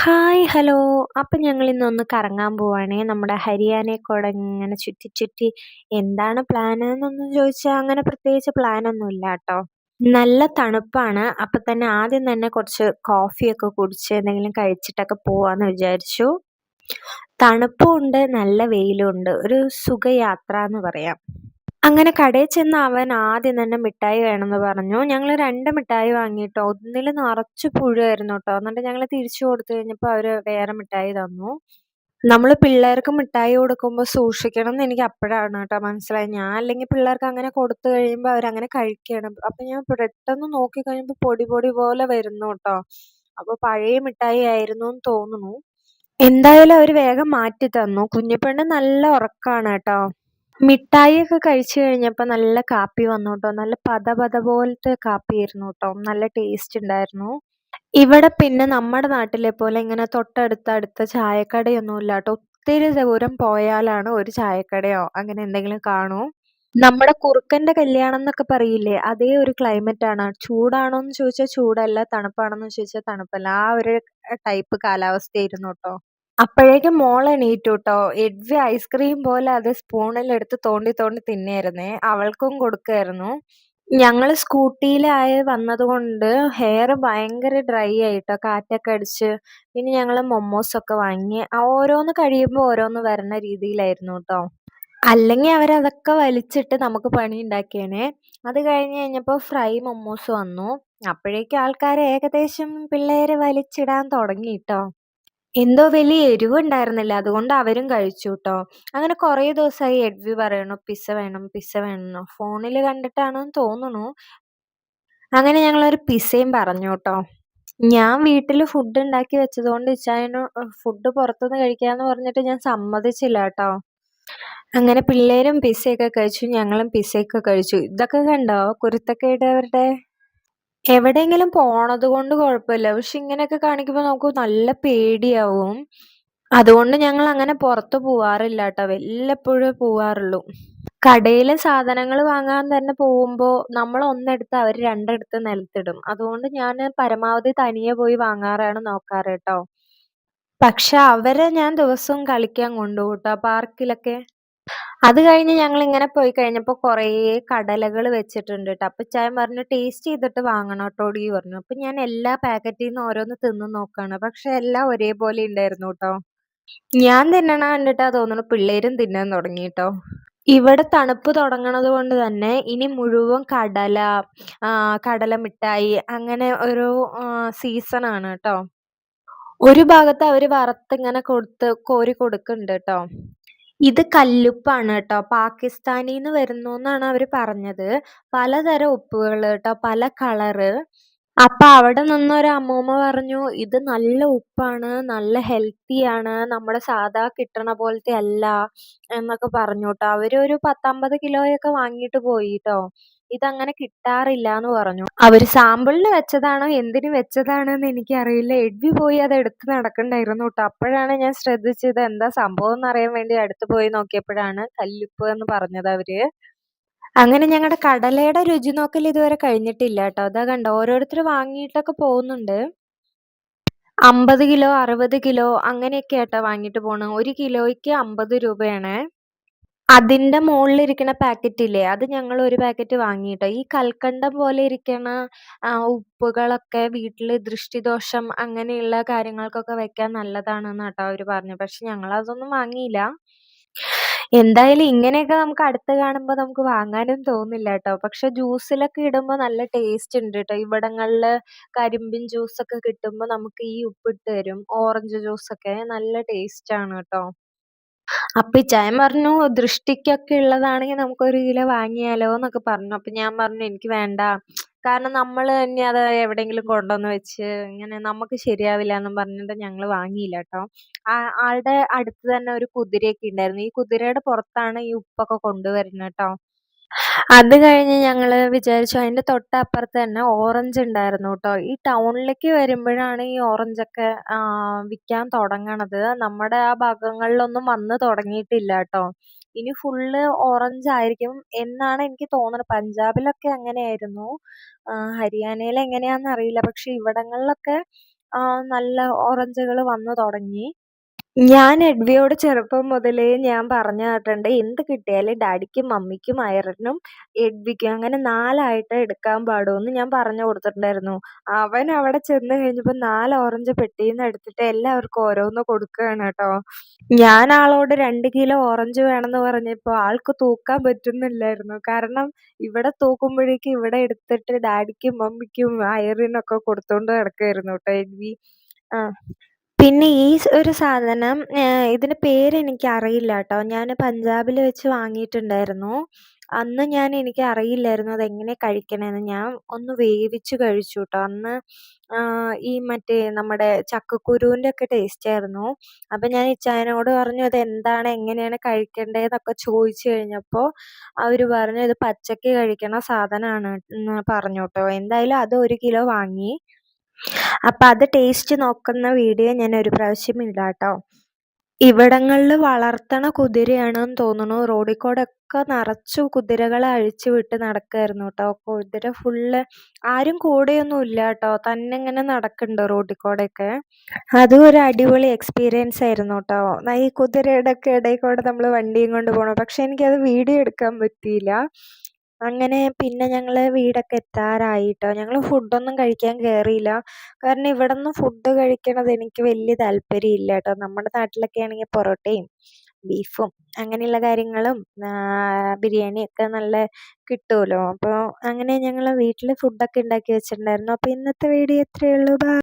Hi, hello. അപ്പം ഞങ്ങളിന്നൊന്ന് കറങ്ങാൻ പോവാണേ. നമ്മുടെ ഹരിയാനേക്കൂടെ ഇങ്ങനെ ചുറ്റി ചുറ്റി എന്താണ് പ്ലാന് എന്നൊന്നും ചോദിച്ചാ അങ്ങനെ പ്രത്യേകിച്ച് പ്ലാനൊന്നുമില്ലാട്ടോ. നല്ല തണുപ്പാണ്. അപ്പൊ തന്നെ ആദ്യം തന്നെ കുറച്ച് കോഫിയൊക്കെ കുടിച്ച് എന്തെങ്കിലും കഴിച്ചിട്ടൊക്കെ പോവാന്ന് വിചാരിച്ചു. തണുപ്പുമുണ്ട്, നല്ല വെയിലുമുണ്ട്. ഒരു സുഖയാത്രാന്ന് പറയാം. അങ്ങനെ കടയിൽ ചെന്ന് അവൻ ആദ്യം തന്നെ മിഠായി വേണമെന്ന് പറഞ്ഞു. ഞങ്ങള് 2 മിഠായി വാങ്ങിട്ടോ. ഒന്നില് നിറച്ച് പുഴുവായിരുന്നു ട്ടോ. എന്നിട്ട് ഞങ്ങള് തിരിച്ചു കൊടുത്തു കഴിഞ്ഞപ്പോ അവര് വേറെ മിഠായി തന്നു. നമ്മള് പിള്ളേർക്ക് മിഠായി കൊടുക്കുമ്പോ സൂക്ഷിക്കണംന്ന് എനിക്ക് അപ്പഴാണ് ട്ടോ മനസ്സിലായത്. ഞാൻ അല്ലെങ്കിൽ പിള്ളേർക്ക് അങ്ങനെ കൊടുത്തു കഴിയുമ്പോ അവരങ്ങനെ കഴിക്കാണ്. അപ്പൊ ഞാൻ പെട്ടെന്ന് നോക്കി കഴിഞ്ഞപ്പോ പൊടി പൊടി പോലെ വരുന്നു ട്ടോ. അപ്പൊ പഴയ മിഠായി ആയിരുന്നൂന്ന് തോന്നുന്നു. എന്തായാലും അവര് വേഗം മാറ്റി തന്നു. കുഞ്ഞിപ്പെണ്ണ് നല്ല ഉറക്കാണ് ട്ടോ. മിഠായിയൊക്കെ കഴിച്ചു കഴിഞ്ഞപ്പോ നല്ല കാപ്പി വന്നുട്ടോ. നല്ല പത പോലത്തെ കാപ്പിയായിരുന്നു ട്ടോ. നല്ല ടേസ്റ്റ് ഉണ്ടായിരുന്നു. ഇവിടെ പിന്നെ നമ്മുടെ നാട്ടിലെ പോലെ ഇങ്ങനെ തൊട്ടടുത്ത ചായക്കടയൊന്നുമില്ലാട്ടോ. ഒത്തിരി ദൂരം പോയാലാണ് ഒരു ചായക്കടയോ അങ്ങനെ എന്തെങ്കിലും കാണൂ. നമ്മുടെ കുറുക്കന്റെ കല്യാണം എന്നൊക്കെ പറയില്ലേ, അതേ ഒരു ക്ലൈമറ്റാണ്. ചൂടാണോന്ന് ചോദിച്ചാൽ ചൂടല്ല, തണുപ്പാണോന്ന് ചോദിച്ചാൽ തണുപ്പല്ല. ആ ഒരു ടൈപ്പ് കാലാവസ്ഥയായിരുന്നു ട്ടോ. അപ്പോഴേക്കും മോള് എണീറ്റുട്ടോ. എഡ്വി ഐസ്ക്രീം പോലെ അത് സ്പൂണിലെടുത്ത് തോണ്ടി തോണ്ടി തിന്നുവായിരുന്നേ. അവൾക്കും കൊടുക്കായിരുന്നു. ഞങ്ങള് സ്കൂട്ടിയിലായി വന്നതുകൊണ്ട് ഹെയർ ഭയങ്കര ഡ്രൈ ആയിട്ടോ. കാറ്റൊക്കെ അടിച്ച്. പിന്നെ ഞങ്ങള് മൊമോസൊക്കെ വാങ്ങി. ഓരോന്ന് കഴിയുമ്പോ ഓരോന്ന് വരണ രീതിയിലായിരുന്നു ട്ടോ. അല്ലെങ്കി അവരതൊക്കെ വലിച്ചിട്ട് നമുക്ക് പണിയുണ്ടാക്കിയേനെ. അത് കഴിഞ്ഞ് കഴിഞ്ഞപ്പോ ഫ്രൈ മൊമോസ് വന്നു. അപ്പോഴേക്കും ആൾക്കാര് ഏകദേശം പിള്ളേര് വലിച്ചിടാൻ തുടങ്ങി ട്ടോ. എന്തോ വലിയ എരിവുണ്ടായിരുന്നില്ല. അതുകൊണ്ട് അവരും കഴിച്ചുട്ടോ. അങ്ങനെ കുറേ ദിവസായി എഡ്വി പറയണു പിസ്സ വേണം, പിസ്സ വേണംന്ന്. ഫോണില് കണ്ടിട്ടാണെന്ന് തോന്നുണു. അങ്ങനെ ഞങ്ങളൊരു പിസ്സയും പറഞ്ഞുട്ടോ. ഞാൻ വീട്ടില് ഫുഡ് ഉണ്ടാക്കി വെച്ചതുകൊണ്ട് ഇച്ചായന് ഫുഡ് പുറത്തുന്ന് കഴിക്കാന്ന് പറഞ്ഞിട്ട് ഞാൻ സമ്മതിച്ചില്ലാട്ടോ. അങ്ങനെ പിള്ളേരും പിസ്സയൊക്കെ കഴിച്ചു. ഞങ്ങളും പിസ്സയൊക്കെ കഴിച്ചു. ഇതൊക്കെ കണ്ടോ കുരുത്തക്കേട് അവരുടെ? എവിടെയെങ്കിലും പോണത് കൊണ്ട് കുഴപ്പമില്ല. പക്ഷെ ഇങ്ങനെയൊക്കെ കാണിക്കുമ്പോ നമുക്ക് നല്ല പേടിയാവും. അതുകൊണ്ട് ഞങ്ങളങ്ങനെ പുറത്ത് പോവാറില്ലാട്ടോ. വല്ലപ്പോഴേ പോവാറുള്ളൂ. കടയില് സാധനങ്ങള് വാങ്ങാൻ തന്നെ പോകുമ്പോ നമ്മളൊന്നെടുത്ത് അവര് രണ്ടെടുത്ത് നിലത്തിടും. അതുകൊണ്ട് ഞാന് പരമാവധി തനിയെ പോയി വാങ്ങാറാണ് നോക്കാറ് ട്ടോ. പക്ഷെ അവരെ ഞാൻ ദിവസവും കളിക്കാൻ കൊണ്ടുപോകുട്ടോ പാർക്കിലൊക്കെ. അത് കഴിഞ്ഞ് ഞങ്ങളിങ്ങനെ പോയി കഴിഞ്ഞപ്പോ കുറേ കടലകള് വെച്ചിട്ടുണ്ട് ട്ടോ. അപ്പൊ ഇച്ചായൻ പറഞ്ഞു ടേസ്റ്റ് ചെയ്തിട്ട് വാങ്ങണട്ടോടീ പറഞ്ഞു. അപ്പൊ ഞാൻ എല്ലാ പാക്കറ്റീന്ന് ഓരോന്ന് തിന്ന് നോക്കാണ്. പക്ഷെ എല്ലാം ഒരേപോലെ ഉണ്ടായിരുന്നു ട്ടോ. ഞാൻ തിന്നണ കണ്ടിട്ടാ തോന്നുണു പിള്ളേരും തിന്നാൻ തുടങ്ങി ട്ടോ. ഇവിടെ തണുപ്പ് തുടങ്ങണത് കൊണ്ട് തന്നെ ഇനി മുഴുവൻ കടല മിഠായി അങ്ങനെ ഒരു സീസണാണ് ട്ടോ. ഒരു ഭാഗത്ത് അവര് വറുത്തിങ്ങനെ കോരി കൊടുക്ക്ണ്ട് ട്ടോ. ഇത് കല്ലുപ്പാണ് ട്ടോ. പാകിസ്ഥാനീന്ന് വരുന്നൂന്നാണ് അവര് പറഞ്ഞത്. പലതരം ഉപ്പുകള് ട്ടോ. പല കളറ്. അപ്പൊ അവിടെ നിന്നൊരു അമ്മൂമ്മ പറഞ്ഞു, "ഇത് നല്ല ഉപ്പാണ്. നല്ല ഹെൽത്തിയാണ്. നമ്മുടെ സാധാ കിട്ടണ പോലത്തെ അല്ല" എന്നൊക്കെ പറഞ്ഞുട്ടോ. അവര് ഒരു 10, 50 കിലോയൊക്കെ വാങ്ങിയിട്ട് പോയിട്ടോ. ഇതങ്ങനെ കിട്ടാറില്ലാന്ന് പറഞ്ഞു. അവര് സാമ്പിളിന് വെച്ചതാണോ എന്തിന് വെച്ചതാണെന്ന് എനിക്കറിയില്ല. എഡ്വി പോയി അത് എടുത്ത് നടക്കണ്ടായിരുന്നുട്ടോ. അപ്പോഴാണ് ഞാൻ ശ്രദ്ധിച്ചത് എന്താ സംഭവംന്ന് അറിയാൻ വേണ്ടി അടുത്ത് പോയി നോക്കിയപ്പോഴാണ് കല്ലുപ്പ് എന്ന് പറഞ്ഞത് അവര്. അങ്ങനെ ഞങ്ങടെ കടലയുടെ രുചി നോക്കൽ ഇതുവരെ കഴിഞ്ഞിട്ടില്ലാട്ടോ. അതാ കണ്ടോ ഓരോരുത്തര് വാങ്ങിയിട്ടൊക്കെ പോകുന്നുണ്ട്. 50 കിലോ, 60 കിലോ അങ്ങനെയൊക്കെയാട്ടോ വാങ്ങിയിട്ട് പോണെ. 1 കിലോയ്ക്ക് 50 രൂപയാണേ. അതിന്റെ മോളിലിരിക്കണ പാക്കറ്റില്ലേ, അത് ഞങ്ങൾ ഒരു പാക്കറ്റ് വാങ്ങിട്ടോ. ഈ കൽക്കണ്ടം പോലെ ഇരിക്കണ ഉപ്പുകളൊക്കെ വീട്ടില് ദൃഷ്ടിദോഷം അങ്ങനെയുള്ള കാര്യങ്ങൾക്കൊക്കെ വെക്കാൻ നല്ലതാണെന്നാട്ടോ അവര് പറഞ്ഞത്. പക്ഷെ ഞങ്ങളതൊന്നും വാങ്ങിയില്ല. എന്തായാലും ഇങ്ങനെയൊക്കെ നമുക്ക് അടുത്ത് കാണുമ്പോ നമുക്ക് വാങ്ങാനും തോന്നില്ലാട്ടോ. പക്ഷെ ജ്യൂസിലൊക്കെ ഇടുമ്പോ നല്ല ടേസ്റ്റ് ഉണ്ട് ട്ടോ. ഇവിടങ്ങളില് കരിമ്പിൻ ജ്യൂസൊക്കെ കിട്ടുമ്പോ നമുക്ക് ഈ ഉപ്പിട്ട് തരും. ഓറഞ്ച് ജ്യൂസൊക്കെ നല്ല ടേസ്റ്റാണ് ട്ടോ. അപ്പൊ ഇച്ചായൻ പറഞ്ഞു ദൃഷ്ടിക്കൊക്കെ ഉള്ളതാണെങ്കി നമുക്കൊരു കിലോ വാങ്ങിയാലോന്നൊക്കെ പറഞ്ഞു. അപ്പൊ ഞാൻ പറഞ്ഞു എനിക്ക് വേണ്ട. കാരണം നമ്മള് തന്നെ അത് എവിടെയെങ്കിലും കൊണ്ടുവന്ന് വെച്ച് ഇങ്ങനെ നമുക്ക് ശരിയാവില്ലാന്നും പറഞ്ഞിട്ട് ഞങ്ങള് വാങ്ങിയില്ലാട്ടോ. ആളുടെ അടുത്ത് തന്നെ ഒരു കുതിരയൊക്കെ ഉണ്ടായിരുന്നു. ഈ കുതിരയുടെ പുറത്താണ് ഈ ഉപ്പൊക്കെ കൊണ്ടുവരുന്നത് ട്ടോ. അത് കഴിഞ്ഞ് ഞങ്ങള് വിചാരിച്ചു അതിന്റെ തൊട്ടപ്പുറത്ത് തന്നെ ഓറഞ്ച് ഉണ്ടായിരുന്നു ട്ടോ. ഈ ടൗണിലേക്ക് വരുമ്പഴാണ് ഈ ഓറഞ്ചൊക്കെ വിക്കാൻ തുടങ്ങണത്. നമ്മുടെ ആ ഭാഗങ്ങളിലൊന്നും വന്ന് തുടങ്ങിയിട്ടില്ല ട്ടോ. ഇനി ഫുള്ള് ഓറഞ്ച് ആയിരിക്കും എന്നാണ് എനിക്ക് തോന്നുന്നത്. പഞ്ചാബിലൊക്കെ അങ്ങനെയായിരുന്നു. ഹരിയാനയിൽ എങ്ങനെയാന്ന് അറിയില്ല. പക്ഷെ ഇവിടങ്ങളിലൊക്കെ നല്ല ഓറഞ്ചുകള് വന്നു തുടങ്ങി. ഞാൻ എഡ്വിയോട് ചെറുപ്പം മുതലേ ഞാൻ പറഞ്ഞു കേട്ടിട്ടുണ്ട് എന്ത് കിട്ടിയാലും ഡാഡിക്കും, മമ്മിക്കും, അയറിനും, എഡ്വിക്കും അങ്ങനെ 4 ആയിട്ടേ എടുക്കാൻ പാടൂന്ന് ഞാൻ പറഞ്ഞു കൊടുത്തിട്ടുണ്ടായിരുന്നു. അവൻ അവിടെ ചെന്ന് കഴിഞ്ഞപ്പോ 4 ഓറഞ്ച് പെട്ടീന്ന് എടുത്തിട്ട് എല്ലാവർക്കും ഓരോന്ന് കൊടുക്കുകയാണ് കേട്ടോ. ഞാൻ ആളോട് 2 കിലോ ഓറഞ്ച് വേണമെന്ന് പറഞ്ഞപ്പോ ആൾക്ക് തൂക്കാൻ പറ്റുന്നില്ലായിരുന്നു. കാരണം ഇവിടെ തൂക്കുമ്പോഴേക്കും ഇവിടെ എടുത്തിട്ട് ഡാഡിക്കും, മമ്മിക്കും, അയറിനൊക്കെ കൊടുത്തോണ്ട് നടക്കായിരുന്നു കേട്ടോ എഡ്വി. ആ. പിന്നെ ഒരു സാധനം ഇതിന്റെ പേരെനിക്കറിയില്ലാട്ടോ. ഞാന് പഞ്ചാബില് വെച്ച് വാങ്ങിയിട്ടുണ്ടായിരുന്നു. അന്ന് എനിക്കറിയില്ലായിരുന്നു അതെങ്ങനെ കഴിക്കണേന്ന്. ഞാൻ ഒന്ന് വേവിച്ച് കഴിച്ചുട്ടോ. അന്ന് ഈ മറ്റേ നമ്മുടെ ചക്കക്കുരുവിന്റെയൊക്കെ ടേസ്റ്റായിരുന്നു. അപ്പൊ ഞാൻ ഇച്ചായനോട് പറഞ്ഞു "അതെന്താണ്? എങ്ങനെയാണ് കഴിക്കണ്ടേന്നൊക്കെ" ചോദിച്ചു കഴിഞ്ഞപ്പോ അവര് പറഞ്ഞു "ഇത് പച്ചക്ക് കഴിക്കണ സാധനാണ്" എന്ന് പറഞ്ഞുട്ടോ. എന്തായാലും അത് 1 കിലോ വാങ്ങി. അപ്പൊ അത് ടേസ്റ്റ് നോക്കുന്ന വീഡിയോ ഞാൻ ഒരു പ്രാവശ്യം ഇടാട്ടോ. ഇവിടങ്ങളില് വളർത്തണ കുതിരയാണെന്ന് തോന്നുണു. റോഡിൽ കൂടെയൊക്കെ നിറച്ചു കുതിരകളെ അഴിച്ചു വിട്ട് നടക്കായിരുന്നു ട്ടോ. കുതിര ഫുള്ള് ആരും കൂടെയൊന്നും ഇല്ലാട്ടോ. തന്നെ ഇങ്ങനെ നടക്കുന്നുണ്ട് റോഡിൽ കൂടെയൊക്കെ. അതും ഒരു അടിപൊളി എക്സ്പീരിയൻസ് ആയിരുന്നു ട്ടോ. ഈ കുതിരയുടെയൊക്കെ ഇടയിൽ കൂടെ നമ്മള് വണ്ടിയും കൊണ്ട് പോണം. പക്ഷെ എനിക്കത് വീഡിയോ എടുക്കാൻ പറ്റിയില്ല. അങ്ങനെ പിന്നെ ഞങ്ങള് വീടൊക്കെ എത്താറായി ട്ടോ. ഞങ്ങള് ഫുഡൊന്നും കഴിക്കാൻ കേറിയില്ല. കാരണം ഇവിടുന്ന് ഫുഡ് കഴിക്കണത് എനിക്ക് വലിയ താല്പര്യമില്ല ട്ടോ. നമ്മുടെ നാട്ടിലൊക്കെ ആണെങ്കിൽ പൊറോട്ടയും ബീഫും അങ്ങനെയുള്ള കാര്യങ്ങളും ബിരിയാണിയൊക്കെ നല്ല കിട്ടുമല്ലോ. അപ്പോൾ അങ്ങനെ ഞങ്ങള് വീട്ടില് ഫുഡൊക്കെ ഉണ്ടാക്കി വെച്ചിട്ടുണ്ടായിരുന്നു. അപ്പോൾ ഇന്നത്തെ വീഡിയോ ഇത്രയേ ഉള്ളൂ. ബൈ.